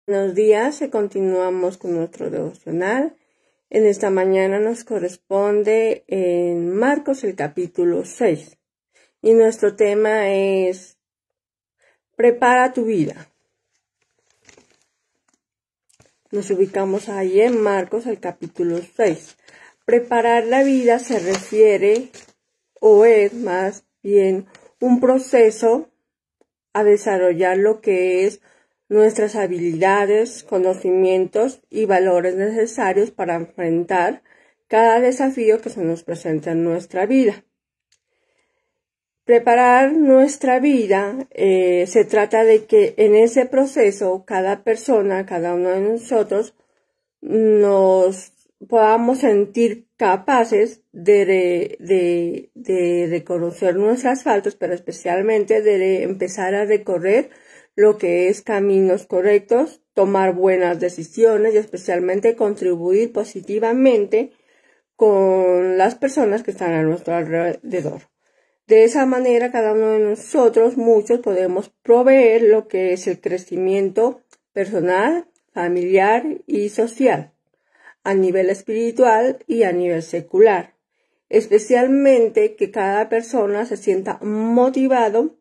Buenos días, continuamos con nuestro devocional. En esta mañana nos corresponde en Marcos el capítulo 6 y nuestro tema es Prepara tu vida. Nos ubicamos ahí en Marcos el capítulo 6. Preparar la vida se refiere o es más bien un proceso a desarrollar lo que es nuestras habilidades, conocimientos y valores necesarios para enfrentar cada desafío que se nos presenta en nuestra vida. Preparar nuestra vida se trata de que en ese proceso cada persona, cada uno de nosotros, nos podamos sentir capaces de reconocer nuestras faltas, pero especialmente de empezar a recorrer lo que es caminos correctos, tomar buenas decisiones y especialmente contribuir positivamente con las personas que están a nuestro alrededor. De esa manera, cada uno de nosotros, muchos, podemos proveer lo que es el crecimiento personal, familiar y social, a nivel espiritual y a nivel secular. Especialmente que cada persona se sienta motivado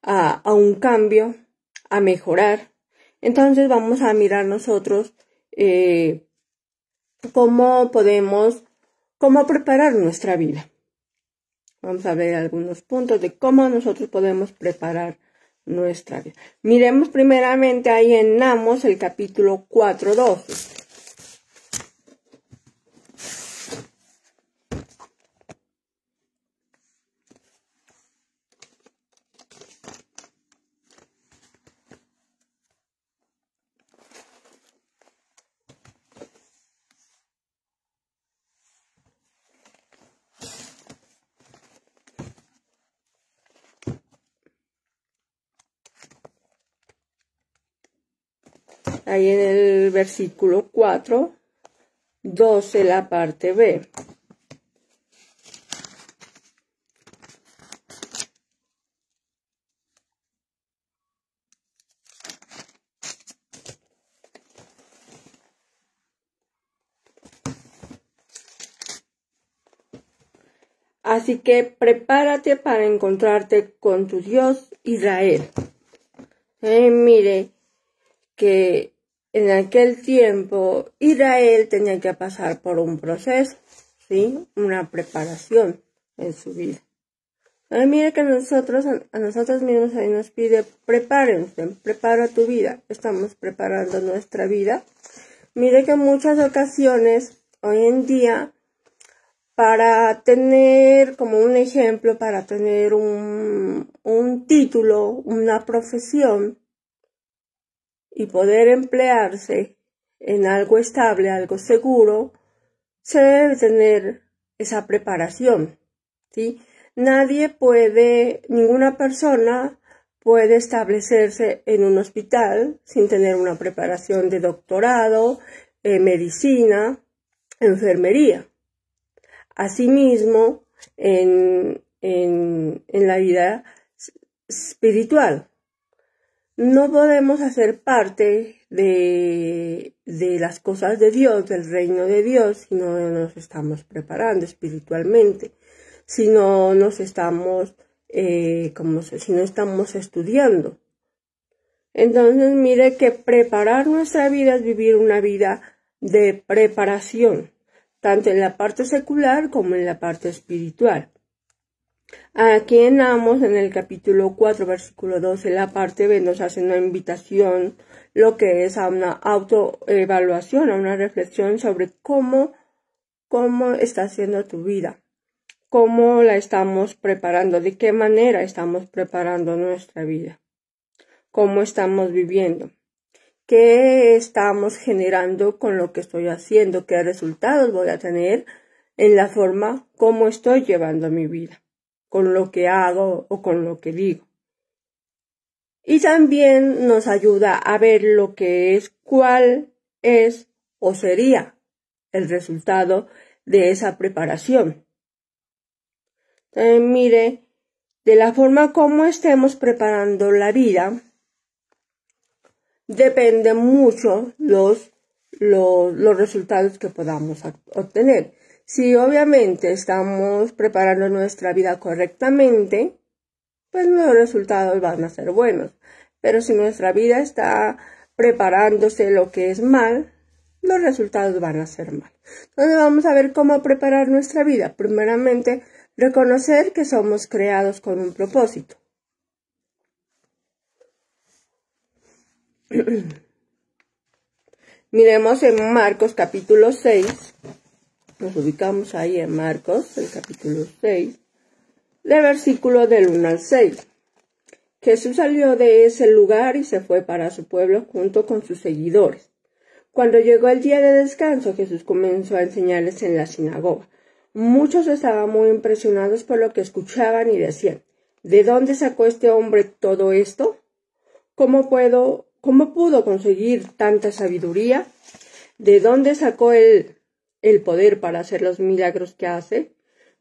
a un cambio, a mejorar. Entonces vamos a mirar nosotros cómo preparar nuestra vida. Vamos a ver algunos puntos de cómo nosotros podemos preparar nuestra vida. Miremos primeramente ahí en Amos el capítulo 4:12. Ahí en el versículo 4:12, la parte B. Así que prepárate para encontrarte con tu Dios Israel. Mire que en aquel tiempo Israel tenía que pasar por un proceso, ¿sí? Una preparación en su vida. Mire que a nosotros mismos ahí nos pide, prepárense, prepara tu vida. Estamos preparando nuestra vida. Mire que en muchas ocasiones, hoy en día, para tener, como un ejemplo, para tener un título, una profesión y poder emplearse en algo estable, algo seguro, se debe tener esa preparación, ¿sí? Ninguna persona puede establecerse en un hospital sin tener una preparación de doctorado, medicina, enfermería. Asimismo, en la vida espiritual, no podemos hacer parte de las cosas de Dios, del reino de Dios, si no nos estamos preparando espiritualmente, si no nos estamos, si no estamos estudiando. Entonces, mire que preparar nuestra vida es vivir una vida de preparación, tanto en la parte secular como en la parte espiritual. Aquí en Amos, en el capítulo 4, versículo 12, la parte B nos hace una invitación, lo que es a una autoevaluación, a una reflexión sobre cómo está siendo tu vida, cómo la estamos preparando, de qué manera estamos preparando nuestra vida, cómo estamos viviendo, qué estamos generando con lo que estoy haciendo, qué resultados voy a tener en la forma como estoy llevando mi vida, con lo que hago o con lo que digo. Y también nos ayuda a ver lo que es, cuál es o sería el resultado de esa preparación. Entonces, mire, de la forma como estemos preparando la vida, depende mucho los resultados que podamos obtener. Si obviamente estamos preparando nuestra vida correctamente, pues los resultados van a ser buenos. Pero si nuestra vida está preparándose lo que es mal, los resultados van a ser mal. Entonces vamos a ver cómo preparar nuestra vida. Primeramente, reconocer que somos creados con un propósito. Miremos en Marcos capítulo 6. Nos ubicamos ahí en Marcos, el capítulo 6, de versículo del 1 al 6. Jesús salió de ese lugar y se fue para su pueblo junto con sus seguidores. Cuando llegó el día de descanso, Jesús comenzó a enseñarles en la sinagoga. Muchos estaban muy impresionados por lo que escuchaban y decían, ¿de dónde sacó este hombre todo esto? ¿Cómo pudo conseguir tanta sabiduría? ¿De dónde sacó el poder para hacer los milagros que hace?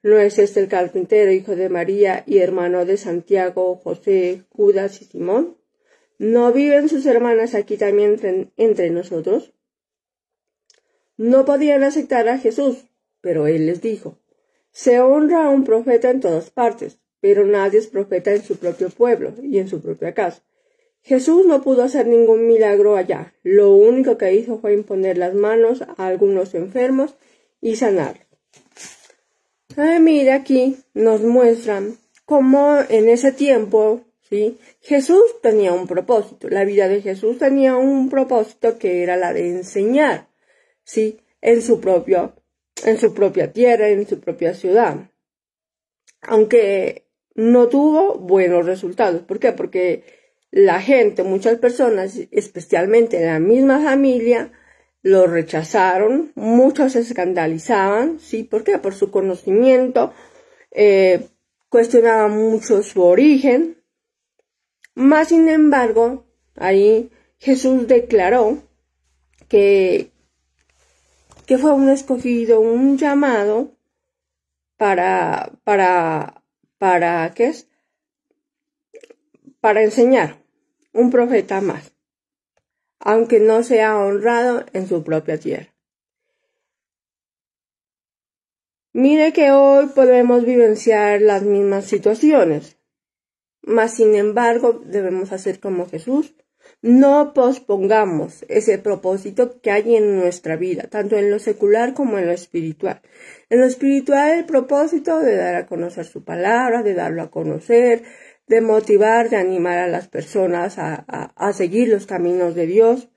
¿No es este el carpintero, hijo de María y hermano de Santiago, José, Judas y Simón? ¿No viven sus hermanas aquí también entre nosotros? No podían aceptar a Jesús, pero él les dijo, se honra a un profeta en todas partes, pero nadie es profeta en su propio pueblo y en su propia casa. Jesús no pudo hacer ningún milagro allá. Lo único que hizo fue imponer las manos a algunos enfermos y sanarlos. Mira, aquí nos muestran cómo en ese tiempo, ¿sí? Jesús tenía un propósito. La vida de Jesús tenía un propósito que era la de enseñar, ¿sí? En su propia tierra, en su propia ciudad. Aunque no tuvo buenos resultados. ¿Por qué? Porque la gente, muchas personas, especialmente la misma familia, lo rechazaron, muchos se escandalizaban, ¿sí? ¿Por qué? Por su conocimiento, cuestionaban mucho su origen. Más sin embargo, ahí Jesús declaró que fue un escogido, un llamado para ¿qué es? Para enseñar, un profeta más, aunque no sea honrado en su propia tierra. Mire que hoy podemos vivenciar las mismas situaciones, mas sin embargo debemos hacer como Jesús. No pospongamos ese propósito que hay en nuestra vida, tanto en lo secular como en lo espiritual. En lo espiritual, el propósito de dar a conocer su palabra, de darlo a conocer, de motivar, de animar a las personas a seguir los caminos de Dios.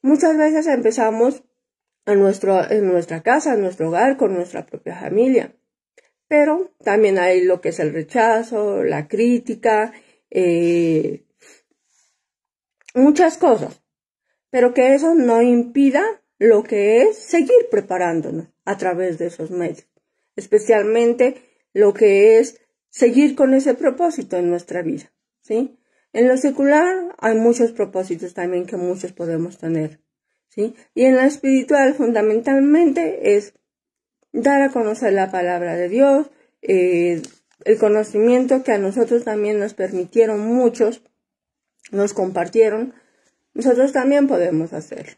Muchas veces empezamos en nuestra casa, en nuestro hogar, con nuestra propia familia. Pero también hay lo que es el rechazo, la crítica, muchas cosas. Pero que eso no impida lo que es seguir preparándonos a través de esos medios. Especialmente lo que es seguir con ese propósito en nuestra vida, ¿sí? En lo secular hay muchos propósitos también que muchos podemos tener, ¿sí? Y en lo espiritual fundamentalmente es dar a conocer la palabra de Dios, el conocimiento que a nosotros también nos permitieron muchos, nos compartieron, nosotros también podemos hacerlo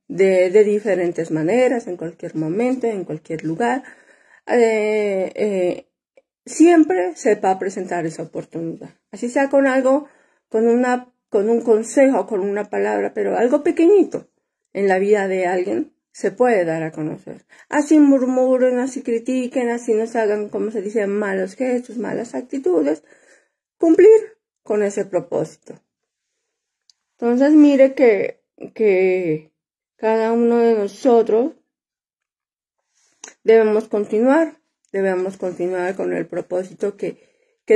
de diferentes maneras, en cualquier momento, en cualquier lugar. Siempre se va a presentar esa oportunidad. Así sea con algo, con un consejo, con una palabra, pero algo pequeñito en la vida de alguien se puede dar a conocer. Así murmuren, así critiquen, así nos hagan, como se dice, malos gestos, malas actitudes, cumplir con ese propósito. Entonces mire que cada uno de nosotros debemos continuar con el propósito que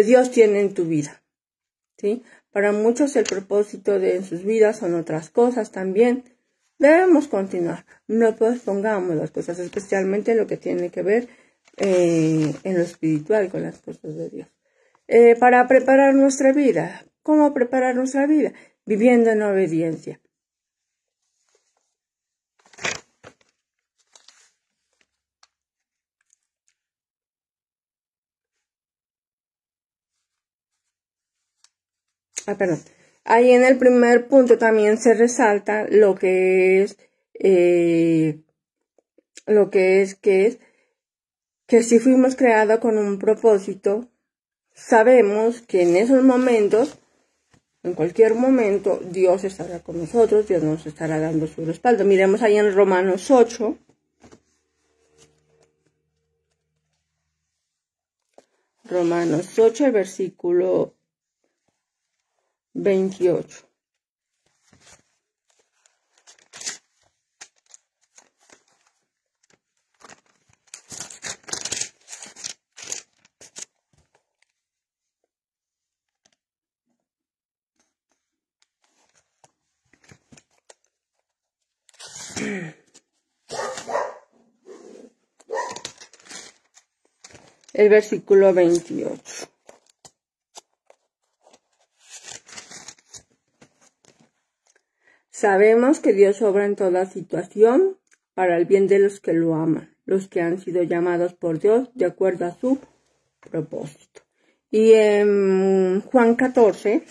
Dios tiene en tu vida, ¿sí? Para muchos el propósito en sus vidas son otras cosas también. Debemos continuar, no pospongamos las cosas, especialmente en lo que tiene que ver en lo espiritual con las cosas de Dios. Para preparar nuestra vida, ¿cómo preparar nuestra vida? Viviendo en obediencia. Ahí en el primer punto también se resalta lo que es que si fuimos creados con un propósito, sabemos que en esos momentos, en cualquier momento, Dios estará con nosotros, Dios nos estará dando su respaldo. Miremos ahí en Romanos 8. Romanos 8, el versículo 28. El versículo 28. Sabemos que Dios obra en toda situación para el bien de los que lo aman, los que han sido llamados por Dios de acuerdo a su propósito. Y en Juan 14,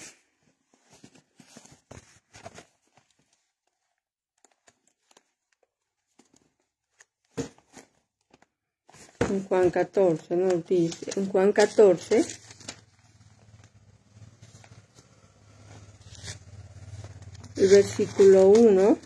nos dice, en Juan 14, el versículo 1,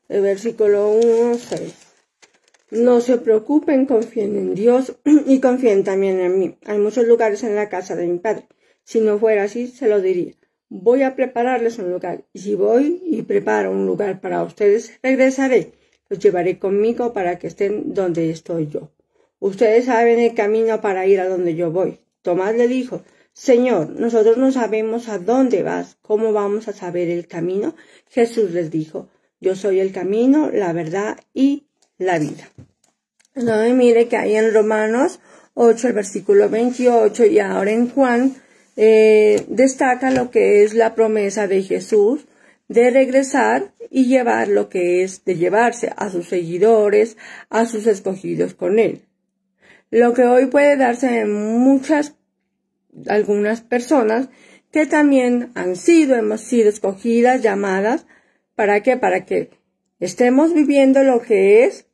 el versículo 1, 6. No se preocupen, confíen en Dios y confíen también en mí. Hay muchos lugares en la casa de mi Padre. Si no fuera así, se lo diría. Voy a prepararles un lugar. Y si voy y preparo un lugar para ustedes, regresaré. Los llevaré conmigo para que estén donde estoy yo. Ustedes saben el camino para ir a donde yo voy. Tomás le dijo, Señor, nosotros no sabemos a dónde vas. ¿Cómo vamos a saber el camino? Jesús les dijo, yo soy el camino, la verdad y la vida. Entonces mire que ahí en Romanos 8, el versículo 28 y ahora en Juan, destaca lo que es la promesa de Jesús de regresar y llevar lo que es de llevarse a sus seguidores, a sus escogidos con él. Lo que hoy puede darse en algunas personas que también hemos sido escogidas, llamadas, ¿para qué? Para que estemos viviendo lo que es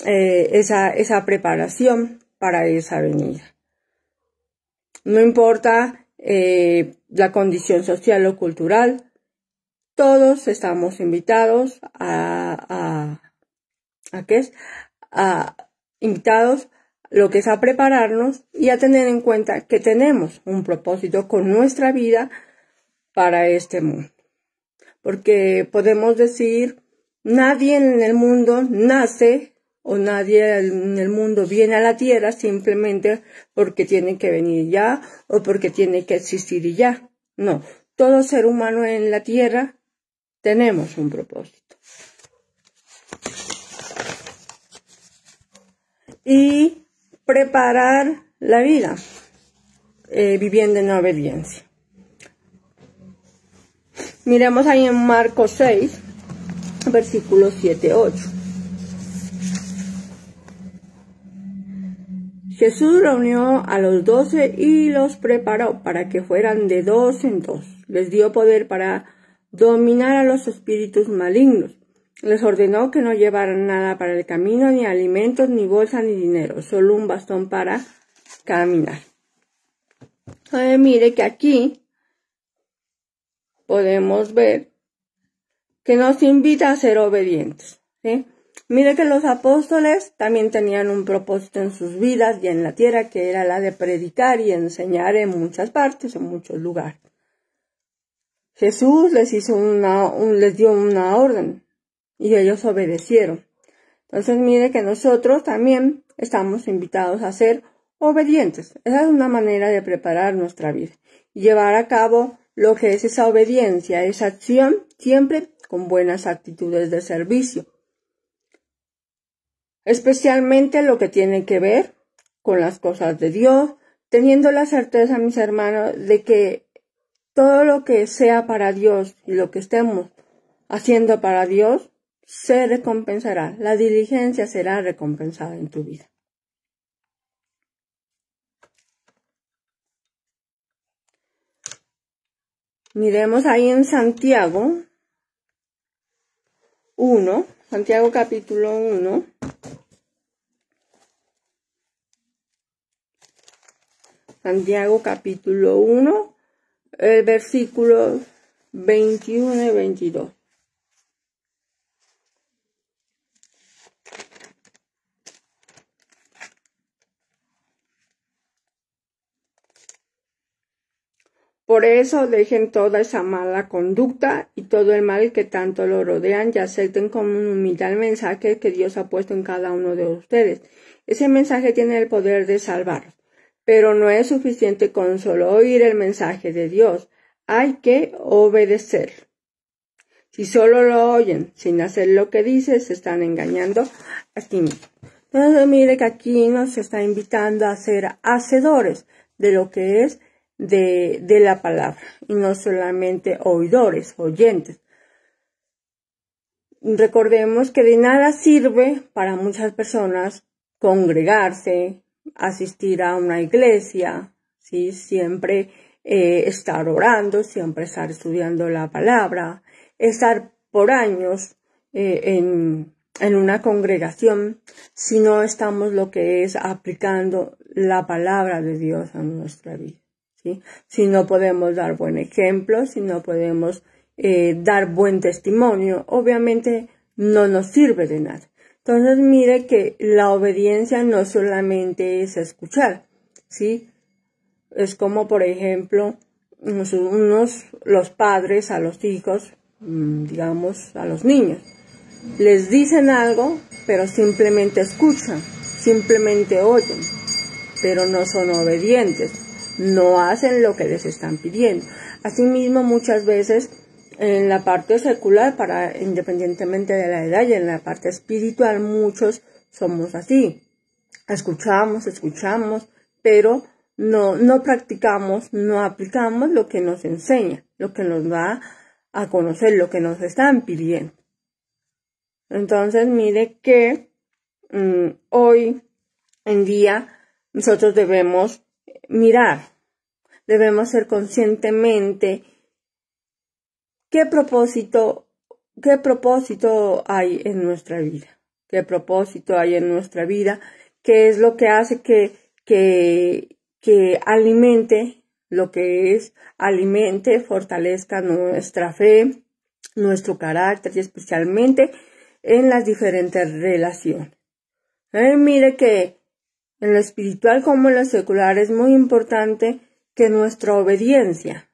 esa preparación para esa venida. No importa la condición social o cultural, todos estamos invitados invitados lo que es a prepararnos y a tener en cuenta que tenemos un propósito con nuestra vida para este mundo. Porque podemos decir, nadie en el mundo nace o nadie en el mundo viene a la tierra simplemente porque tiene que venir ya o porque tiene que existir ya. No, todo ser humano en la tierra tenemos un propósito. Y preparar la vida viviendo en obediencia. Miremos ahí en Marcos 6, versículos 7-8. Jesús reunió a los 12 y los preparó para que fueran de 2 en 2. Les dio poder para dominar a los espíritus malignos. Les ordenó que no llevaran nada para el camino, ni alimentos, ni bolsa, ni dinero, solo un bastón para caminar. Mire que aquí podemos ver que nos invita a ser obedientes, ¿sí? Mire que los apóstoles también tenían un propósito en sus vidas y en la tierra, que era la de predicar y enseñar en muchas partes, en muchos lugares. Jesús les dio una orden y ellos obedecieron. Entonces mire que nosotros también estamos invitados a ser obedientes. Esa es una manera de preparar nuestra vida y llevar a cabo lo que es esa obediencia, esa acción, siempre con buenas actitudes de servicio. Especialmente lo que tiene que ver con las cosas de Dios, teniendo la certeza, mis hermanos, de que todo lo que sea para Dios y lo que estemos haciendo para Dios se recompensará. La diligencia será recompensada en tu vida. Miremos ahí en Santiago 1, Santiago capítulo 1. Santiago capítulo 1, el versículo 21 y 22. Por eso dejen toda esa mala conducta y todo el mal que tanto lo rodean y acepten con humildad el mensaje que Dios ha puesto en cada uno de ustedes. Ese mensaje tiene el poder de salvar, pero no es suficiente con solo oír el mensaje de Dios. Hay que obedecer. Si solo lo oyen sin hacer lo que dice, se están engañando a sí mismos. Entonces mire que aquí nos está invitando a ser hacedores de lo que es de la palabra y no solamente oidores, oyentes. Recordemos que de nada sirve para muchas personas congregarse, asistir a una iglesia, ¿sí? Siempre estar orando, siempre estar estudiando la palabra, estar por años en una congregación si no estamos lo que es aplicando la palabra de Dios a nuestra vida. ¿Sí? Si no podemos dar buen ejemplo, si no podemos dar buen testimonio, obviamente no nos sirve de nada. Entonces mire que la obediencia no solamente es escuchar, ¿sí? Es como por ejemplo los padres a los hijos, digamos a los niños, les dicen algo pero simplemente escuchan, simplemente oyen, pero no son obedientes. No hacen lo que les están pidiendo. Asimismo, muchas veces en la parte secular, independientemente de la edad, y en la parte espiritual, muchos somos así. Escuchamos, pero no practicamos, no aplicamos lo que nos enseña, lo que nos da a conocer, lo que nos están pidiendo. Entonces, mire que hoy en día nosotros debemos mirar, debemos ser conscientemente qué propósito hay en nuestra vida, qué propósito hay en nuestra vida, qué es lo que hace que alimente lo que es, alimente, fortalezca nuestra fe, nuestro carácter y especialmente en las diferentes relaciones. Mire que en lo espiritual como en lo secular es muy importante que nuestra obediencia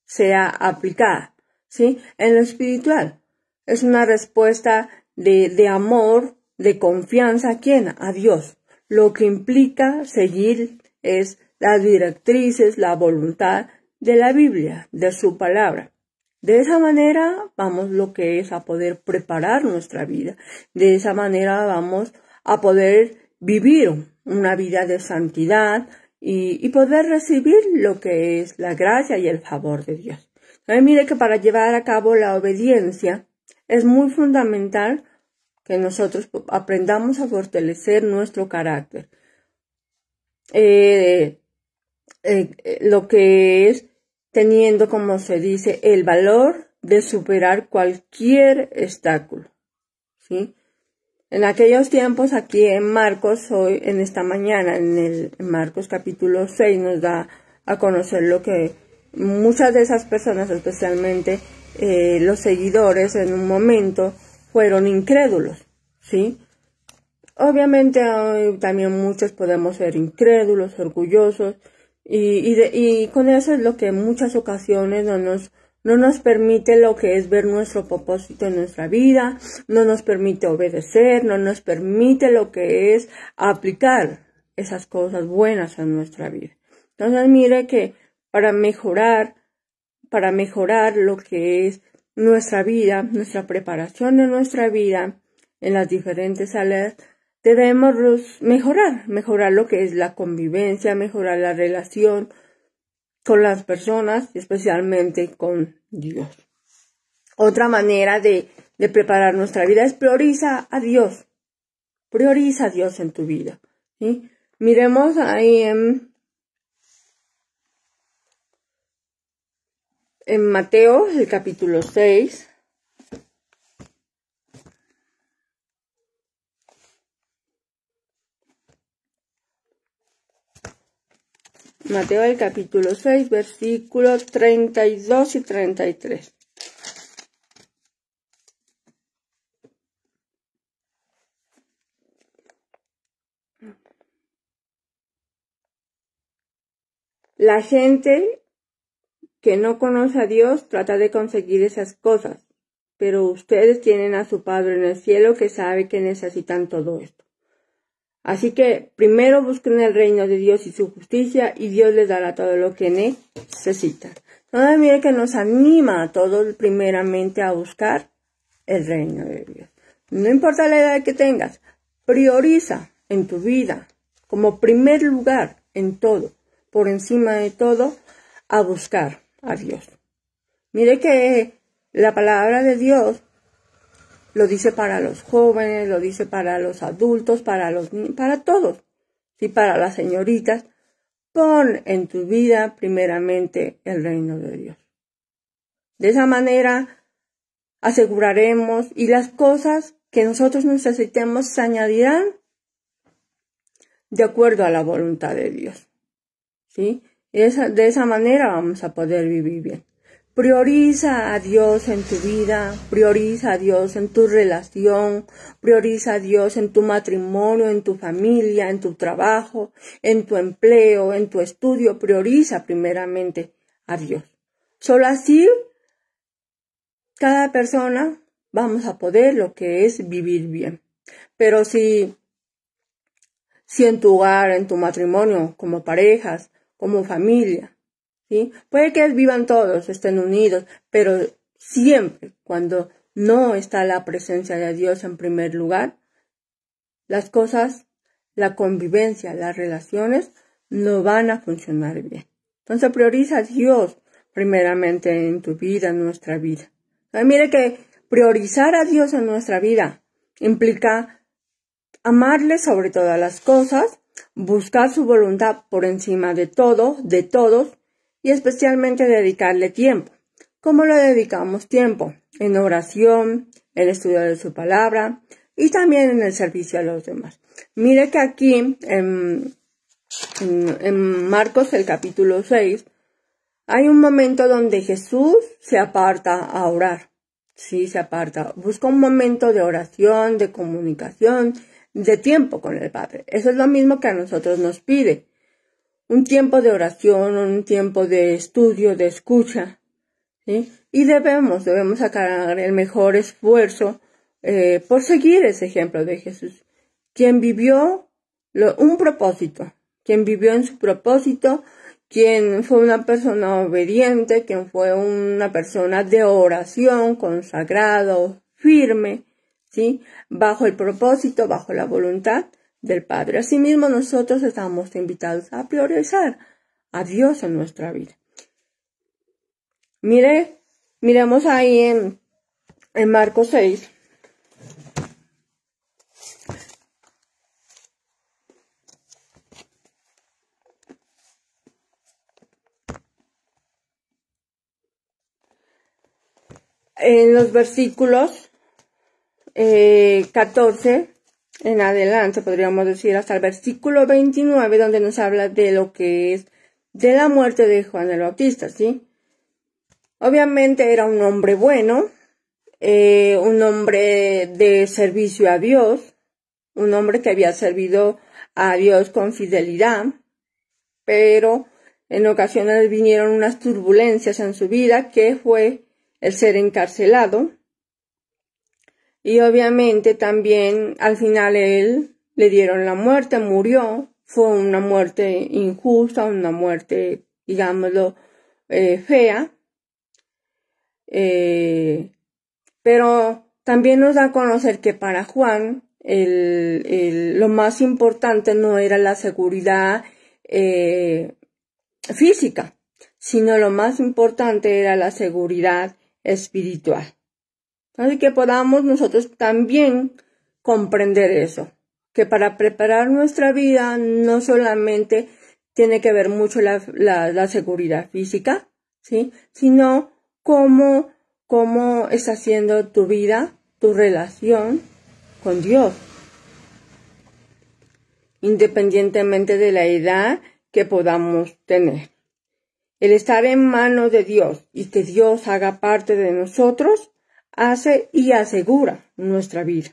sea aplicada, ¿sí? En lo espiritual es una respuesta de amor, de confianza ¿a quién? A Dios. Lo que implica seguir es las directrices, la voluntad de la Biblia, de su palabra. De esa manera vamos lo que es a poder preparar nuestra vida. De esa manera vamos a poder vivir una vida de santidad y poder recibir lo que es la gracia y el favor de Dios. Entonces, mire que para llevar a cabo la obediencia es muy fundamental que nosotros aprendamos a fortalecer nuestro carácter. Lo que es teniendo, como se dice, el valor de superar cualquier obstáculo, ¿sí? En aquellos tiempos, aquí en Marcos, hoy, en esta mañana, en Marcos capítulo 6, nos da a conocer lo que muchas de esas personas, especialmente los seguidores, en un momento fueron incrédulos, ¿sí? Obviamente hoy también muchos podemos ser incrédulos, orgullosos, y con eso es lo que en muchas ocasiones no nos permite lo que es ver nuestro propósito en nuestra vida, no nos permite obedecer, no nos permite lo que es aplicar esas cosas buenas en nuestra vida. Entonces mire que para mejorar lo que es nuestra vida, nuestra preparación de nuestra vida en las diferentes áreas, debemos mejorar lo que es la convivencia, mejorar la relación con las personas, especialmente con Dios. Otra manera de preparar nuestra vida es prioriza a Dios. Prioriza a Dios en tu vida, ¿sí? Miremos ahí en Mateo, el capítulo 6. Mateo, el capítulo 6, versículos 32 y 33. La gente que no conoce a Dios trata de conseguir esas cosas, pero ustedes tienen a su Padre en el cielo que sabe que necesitan todo esto. Así que primero busquen el reino de Dios y su justicia y Dios les dará todo lo que necesitan. Entonces mire que nos anima a todos primeramente a buscar el reino de Dios. No importa la edad que tengas, prioriza en tu vida como primer lugar en todo, por encima de todo, a buscar a Dios. Mire que la palabra de Dios lo dice para los jóvenes, lo dice para los adultos, para los niños, para todos, y para las señoritas. Pon en tu vida primeramente el reino de Dios. De esa manera aseguraremos y las cosas que nosotros necesitemos se añadirán de acuerdo a la voluntad de Dios, ¿sí? De esa manera vamos a poder vivir bien. Prioriza a Dios en tu vida, prioriza a Dios en tu relación, prioriza a Dios en tu matrimonio, en tu familia, en tu trabajo, en tu empleo, en tu estudio. Prioriza primeramente a Dios. Solo así, cada persona vamos a poder lo que es vivir bien. Pero si en tu hogar, en tu matrimonio, como parejas, como familia, ¿sí? Puede que vivan todos, estén unidos, pero siempre cuando no está la presencia de Dios en primer lugar, las cosas, la convivencia, las relaciones no van a funcionar bien. Entonces prioriza a Dios primeramente en tu vida, en nuestra vida. Entonces, mire que priorizar a Dios en nuestra vida implica amarle sobre todas las cosas, buscar su voluntad por encima de todo, de todos, y especialmente dedicarle tiempo. ¿Cómo le dedicamos tiempo? En oración, en el estudio de su palabra y también en el servicio a los demás. Mire que aquí en Marcos, el capítulo 6, hay un momento donde Jesús se aparta a orar. Sí, se aparta. Busca un momento de oración, de comunicación, de tiempo con el Padre. Eso es lo mismo que a nosotros nos pide. Un tiempo de oración, un tiempo de estudio, de escucha, ¿sí? Y debemos sacar el mejor esfuerzo por seguir ese ejemplo de Jesús, quien vivió un propósito, quien vivió en su propósito, quien fue una persona obediente, quien fue una persona de oración, consagrado, firme, ¿sí? Bajo el propósito, bajo la voluntad del Padre. Asimismo, nosotros estamos invitados a priorizar a Dios en nuestra vida. Miremos ahí en Marcos 6. En los versículos 14 en adelante, podríamos decir, hasta el versículo 29, donde nos habla de lo que es de la muerte de Juan el Bautista, ¿sí? Obviamente era un hombre bueno, un hombre de servicio a Dios, un hombre que había servido a Dios con fidelidad, pero en ocasiones vinieron unas turbulencias en su vida, que fue el ser encarcelado. Y obviamente también al final él le dieron la muerte, murió. Fue una muerte injusta, una muerte, digámoslo, fea. Pero también nos da a conocer que para Juan lo más importante no era la seguridad física, sino lo más importante era la seguridad espiritual. Así que podamos nosotros también comprender eso, que para preparar nuestra vida no solamente tiene que ver mucho la seguridad física, ¿sí? Sino cómo está siendo tu vida, tu relación con Dios, independientemente de la edad que podamos tener. El estar en manos de Dios y que Dios haga parte de nosotros hace y asegura nuestra vida,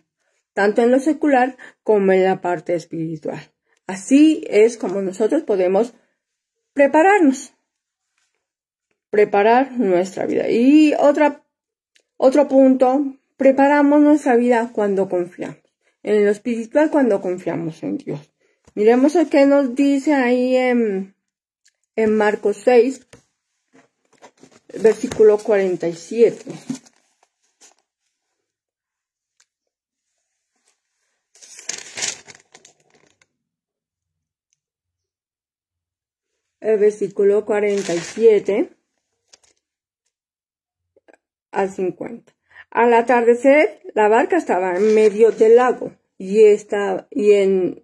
tanto en lo secular como en la parte espiritual. Así es como nosotros podemos preparar nuestra vida. Y otro punto, preparamos nuestra vida cuando confiamos. En lo espiritual, cuando confiamos en Dios. Miremos lo que nos dice ahí en Marcos 6, versículo 47. El versículo 47 al 50. Al atardecer, la barca estaba en medio del lago y él estaba en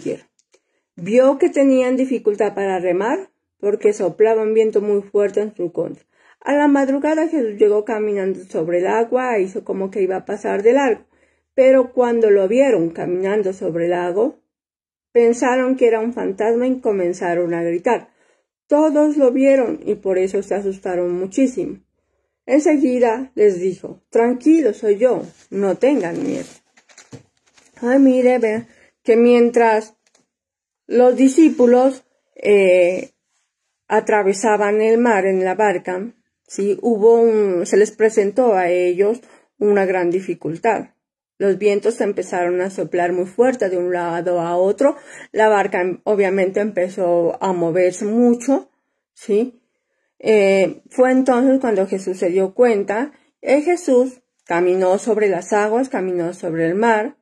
tierra. Vio que tenían dificultad para remar porque soplaba un viento muy fuerte en su contra. A la madrugada Jesús llegó caminando sobre el agua e hizo como que iba a pasar de largo. Pero cuando lo vieron caminando sobre el lago, pensaron que era un fantasma y comenzaron a gritar. Todos lo vieron y por eso se asustaron muchísimo. Enseguida les dijo, tranquilo, soy yo, no tengan miedo. Ay, mire, vean que mientras los discípulos atravesaban el mar en la barca, ¿sí? Se les presentó a ellos una gran dificultad. Los vientos empezaron a soplar muy fuerte de un lado a otro. La barca obviamente empezó a moverse mucho, ¿sí? Fue entonces cuando Jesús se dio cuenta. Jesús caminó sobre las aguas, caminó sobre el mar.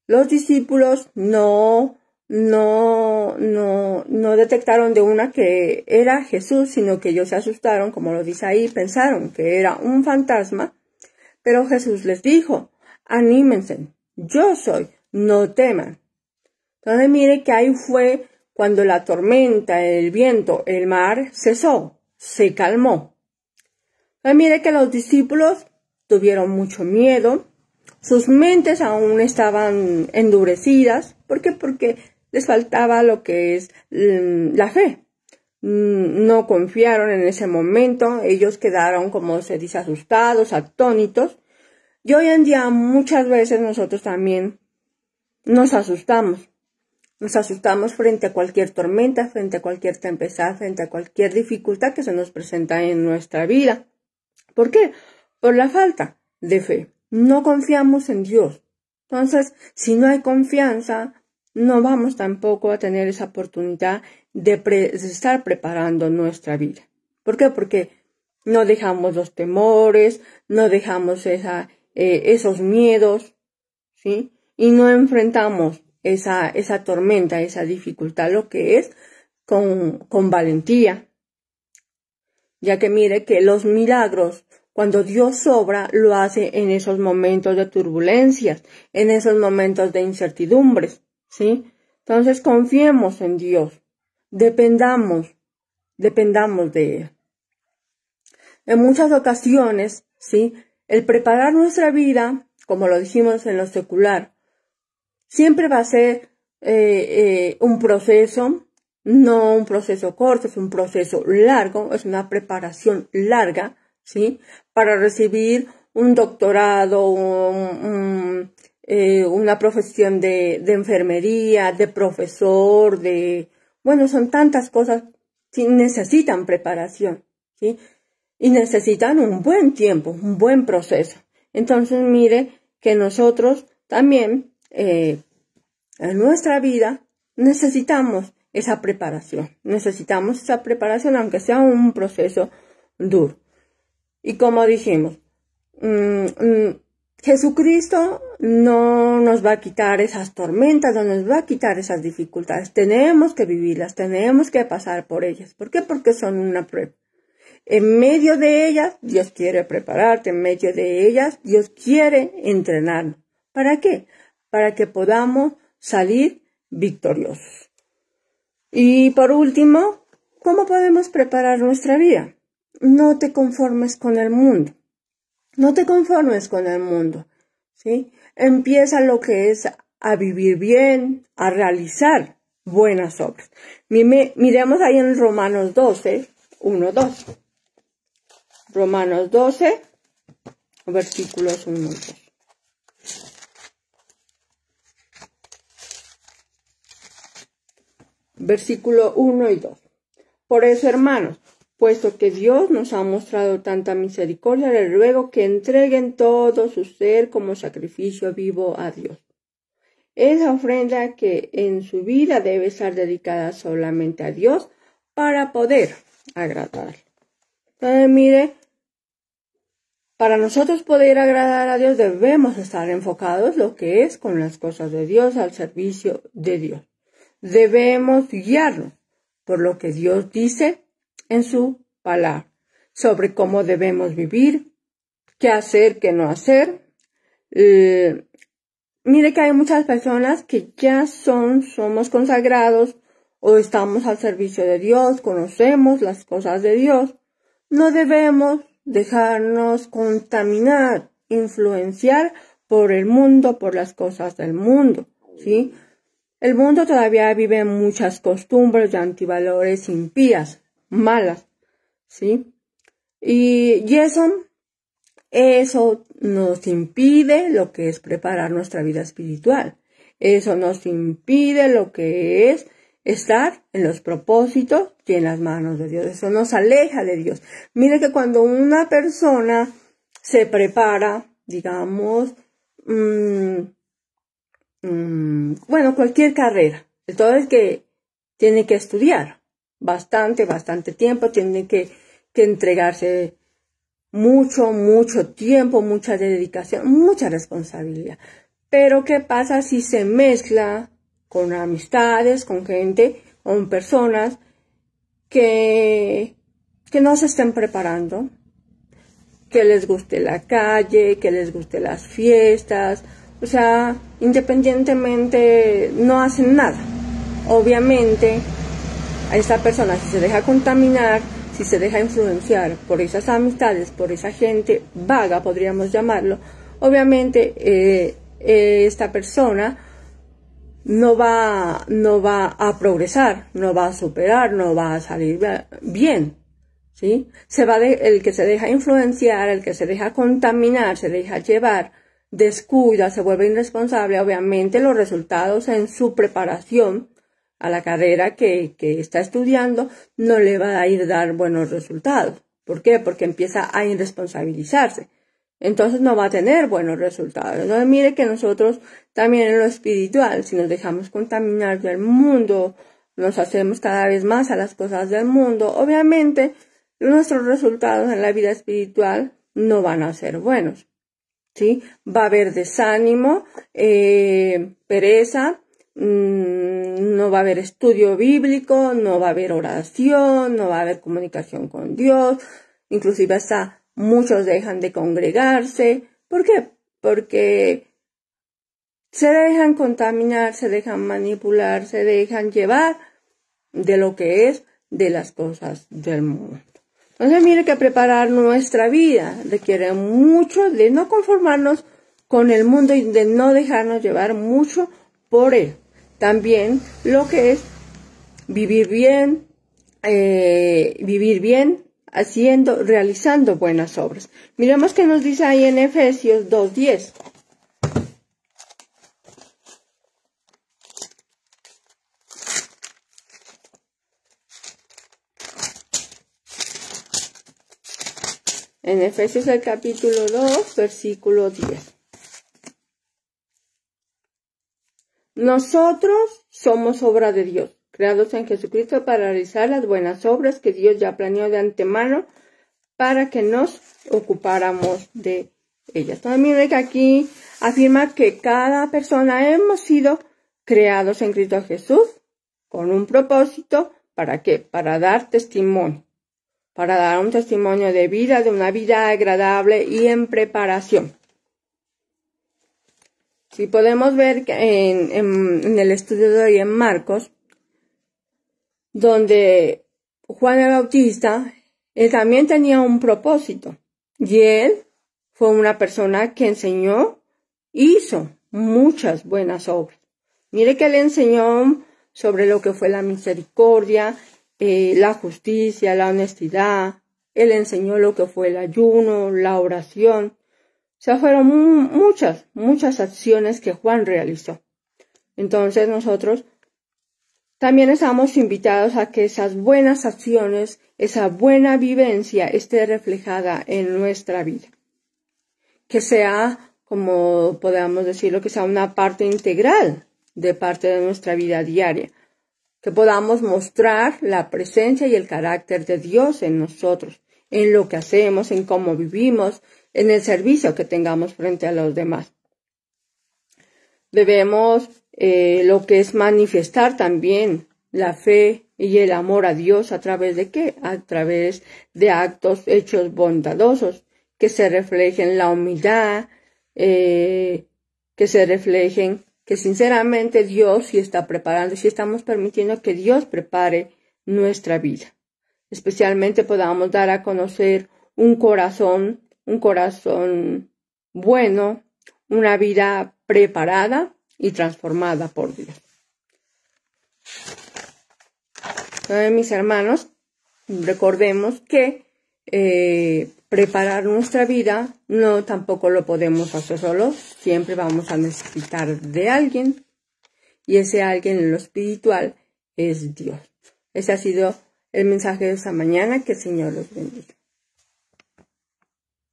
Los discípulos no detectaron de una que era Jesús, sino que ellos se asustaron, como lo dice ahí, pensaron que era un fantasma. Pero Jesús les dijo, anímense, yo soy, no teman. Entonces mire que ahí fue cuando la tormenta, el viento, el mar cesó, se calmó. Entonces mire que los discípulos tuvieron mucho miedo, sus mentes aún estaban endurecidas. ¿Por qué? Porque les faltaba lo que es la fe. No confiaron en ese momento, ellos quedaron, como se dice, asustados, atónitos. Y hoy en día muchas veces nosotros también nos asustamos. Nos asustamos frente a cualquier tormenta, frente a cualquier tempestad, frente a cualquier dificultad que se nos presenta en nuestra vida. ¿Por qué? Por la falta de fe. No confiamos en Dios. Entonces, si no hay confianza, no vamos tampoco a tener esa oportunidad de estar preparando nuestra vida. ¿Por qué? Porque no dejamos los temores, no dejamos esos miedos, ¿sí? Y no enfrentamos esa tormenta, esa dificultad, lo que es con valentía. Ya que mire que los milagros, cuando Dios obra, lo hace en esos momentos de turbulencias, en esos momentos de incertidumbres, ¿sí? Entonces confiemos en Dios, dependamos de Él. En muchas ocasiones, ¿sí? El preparar nuestra vida, como lo dijimos en lo secular, siempre va a ser un proceso, no un proceso corto, es un proceso largo, es una preparación larga, ¿sí? Para recibir un doctorado, una profesión de enfermería, de profesor, bueno, son tantas cosas que necesitan preparación, ¿sí? Y necesitan un buen tiempo, un buen proceso. Entonces, mire que nosotros también, en nuestra vida, necesitamos esa preparación. Necesitamos esa preparación, aunque sea un proceso duro. Y como dijimos, Jesucristo no nos va a quitar esas tormentas, no nos va a quitar esas dificultades. Tenemos que vivirlas, tenemos que pasar por ellas. ¿Por qué? Porque son una prueba. En medio de ellas, Dios quiere prepararte. En medio de ellas, Dios quiere entrenarnos. ¿Para qué? Para que podamos salir victoriosos. Y por último, ¿cómo podemos preparar nuestra vida? No te conformes con el mundo. No te conformes con el mundo, ¿sí? Empieza lo que es a vivir bien, a realizar buenas obras. Miremos ahí en Romanos 12, 1, 2. Romanos 12, versículos 1 y 2. Versículo 1 y 2. Por eso, hermanos, puesto que Dios nos ha mostrado tanta misericordia, les ruego que entreguen todo su ser como sacrificio vivo a Dios. Esa ofrenda que en su vida debe estar dedicada solamente a Dios para poder agradarle. Entonces, mire, para nosotros poder agradar a Dios debemos estar enfocados lo que es con las cosas de Dios, al servicio de Dios. Debemos guiarnos por lo que Dios dice en su palabra, sobre cómo debemos vivir, qué hacer, qué no hacer. Mire que hay muchas personas que ya somos consagrados o estamos al servicio de Dios, conocemos las cosas de Dios. No debemos dejarnos contaminar, influenciar por el mundo, por las cosas del mundo, ¿sí? El mundo todavía vive muchas costumbres y antivalores impías, malas, ¿sí? Y eso nos impide lo que es preparar nuestra vida espiritual. Eso nos impide lo que es estar en los propósitos y en las manos de Dios. Eso nos aleja de Dios. Mire que cuando una persona se prepara, digamos, bueno, cualquier carrera, todo es que tiene que estudiar bastante tiempo, tiene que entregarse mucho tiempo, mucha dedicación, mucha responsabilidad. Pero ¿qué pasa si se mezcla con amistades, con gente, con personas que no se estén preparando, que les guste la calle, que les guste las fiestas? O sea, independientemente no hacen nada. Obviamente, a esta persona, si se deja contaminar, si se deja influenciar por esas amistades, por esa gente vaga, podríamos llamarlo, obviamente esta persona no va a progresar, no va a superar, no va a salir bien, ¿sí? El que se deja influenciar, el que se deja contaminar, se deja llevar, descuida, se vuelve irresponsable, obviamente los resultados en su preparación a la carrera que está estudiando no le va a ir a dar buenos resultados. ¿Por qué? Porque empieza a irresponsabilizarse. Entonces no va a tener buenos resultados. Entonces mire que nosotros también en lo espiritual, si nos dejamos contaminar del mundo, nos hacemos cada vez más a las cosas del mundo, obviamente nuestros resultados en la vida espiritual no van a ser buenos, ¿sí? Va a haber desánimo, pereza, no va a haber estudio bíblico, no va a haber oración, no va a haber comunicación con Dios, inclusive hasta muchos dejan de congregarse. ¿Por qué? Porque se dejan contaminar, se dejan manipular, se dejan llevar de lo que es de las cosas del mundo. Entonces mire que preparar nuestra vida requiere mucho de no conformarnos con el mundo y de no dejarnos llevar mucho por él. También lo que es vivir bien, realizando buenas obras. Miremos qué nos dice ahí en Efesios 2:10. En Efesios el capítulo 2, versículo 10. Nosotros somos obra de Dios, creados en Jesucristo para realizar las buenas obras que Dios ya planeó de antemano para que nos ocupáramos de ellas. También que aquí afirma que cada persona hemos sido creados en Cristo Jesús con un propósito. ¿Para qué? Para dar testimonio. Para dar un testimonio de vida, de una vida agradable y en preparación. Si podemos ver en el estudio de hoy en Marcos, donde Juan el Bautista, él también tenía un propósito. Y él fue una persona que enseñó, hizo muchas buenas obras. Mire que él enseñó sobre lo que fue la misericordia, la justicia, la honestidad. Él enseñó lo que fue el ayuno, la oración. O sea, fueron muchas acciones que Juan realizó. Entonces nosotros también estamos invitados a que esas buenas acciones, esa buena vivencia esté reflejada en nuestra vida. Que sea, como podamos decirlo, que sea una parte integral de parte de nuestra vida diaria. Que podamos mostrar la presencia y el carácter de Dios en nosotros, en lo que hacemos, en cómo vivimos, en el servicio que tengamos frente a los demás. Debemos lo que es manifestar también la fe y el amor a Dios, ¿a través de qué? A través de actos, hechos bondadosos, que se reflejen la humildad, que se reflejen que sinceramente Dios sí está preparando, sí estamos permitiendo que Dios prepare nuestra vida. Especialmente podamos dar a conocer un corazón bueno, una vida preparada y transformada por Dios. Entonces, mis hermanos, recordemos que preparar nuestra vida no tampoco lo podemos hacer solos, siempre vamos a necesitar de alguien, y ese alguien en lo espiritual es Dios. Ese ha sido el mensaje de esta mañana, que el Señor los bendiga.